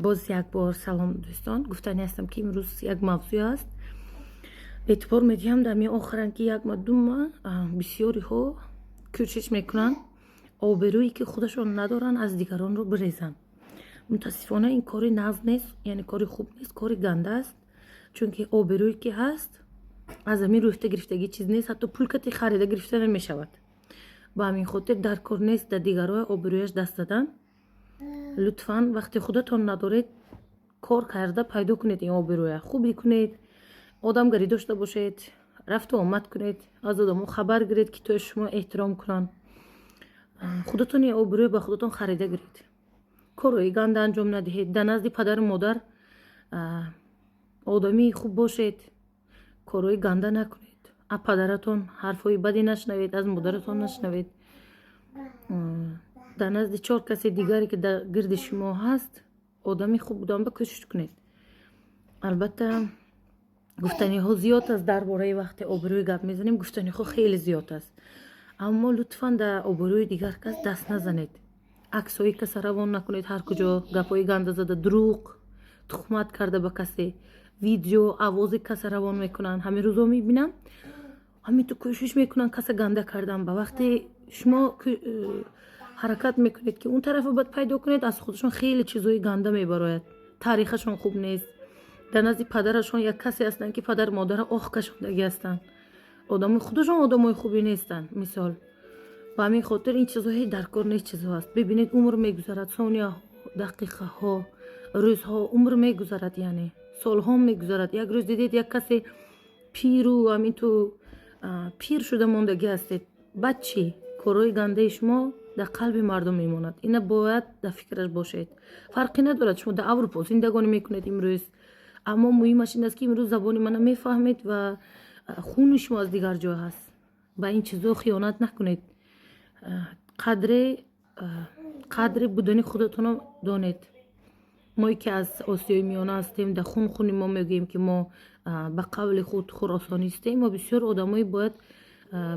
باز یک بار سلام دوستان. گفتنی هستم که امروز یک موضوع است. اعتبار میدیم در می آخرن که یک مردم بسیاری ها کوشش میکنن آبرویی که خودشون ندارن از دیگران رو بریزن. متاسفانه این کاری ناز نیست، یعنی کاری خوب نیست، کاری گنده است. چون که آبرویی که هست از همین روفته گرفتگی چیز نیست، حتی پول کتی خریده گرفته نمیشود. با همین خاطر در کار نیست در دیگران آبرویش دست دادن. لطفاً وقتی خودتون ندارید کار کرده پیدا کنید، این آبروی خوبی کنید، آدمگری داشته باشید، رفت و آمد کنید، از آدمو خبر گیرید که تو شما احترام کنن. خودتون این آبروی به خودتون خریده گیرید، کارای گنده انجام ندهید. در نزد پدر مادر آدمی خوب باشید، کارای گنده نکنید. از پدرتون حرفای بدی نشنوید، از مادرتون نشنوید. در نزد 4 کسی دیگری که در گرد شما هست آدمی خوب بودن بکشش کنید. البته گفتنی ها زیاد است درباره وقت آبروی گپ میزنیم، گفتنی ها خیلی زیاد است، اما لطفاً در آبروی دیگر کس دست نزنید. عکسای کس روان نکنید، هر کجا گپای گنده زده، دروغ، تهمت کرده به کسی، ویدیو آواز کس روان میکنن. همین روزا میبینم همین تو کوشش میکنن کس گنده کردن. به وقتی شما حرکت میکنید که اون طرف رو باید پیدا کنید، از خودشون خیلی چیزای گنده میبراید. تاریخشون خوب نیست. در نزد پدرشون یک کسی هستن که پدر مادر آخ کشوندگی هستن، آدم خودشون آدمای خوبی نیستن مثال. و همین خاطر این چیزایی در کار نیست. چیزها هست. ببینید عمر میگذرد، ثانیه، دقیقه ها، روزها، عمر میگذرد، یعنی سال ها میگذرد. یک روز دیدید یک کسی پیر و همین تو پیر شده موندگی هستید. بچه کارهای گنده شما در قلب مردم میماند. اینا باید در فکرش باشید. فرقی ندارد شما در اروپا زندگانی میکنید امروز، اما مهمش این است که امروز زبان من میفهمید و خون شما از دیگر جا هست. با این چیزا خیانت نکنید. قدر بودن خودتون رو دانید. ما که از آسیای میانه هستیم، در خون ما میگیم که ما به قول خود خراسانی هستیم. ما بسیار آدمایی باید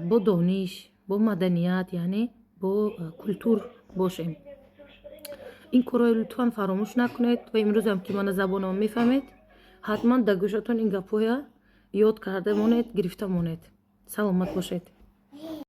با دانش، با مدنیت، یعنی با کلتور باشیم. این کارای لطفاً فراموش نکنید. و امروز هم که من زبانم میفهمید، حتما در گوشتون این گپویا یاد کرده مونید، گرفته مونید. سلامت باشید.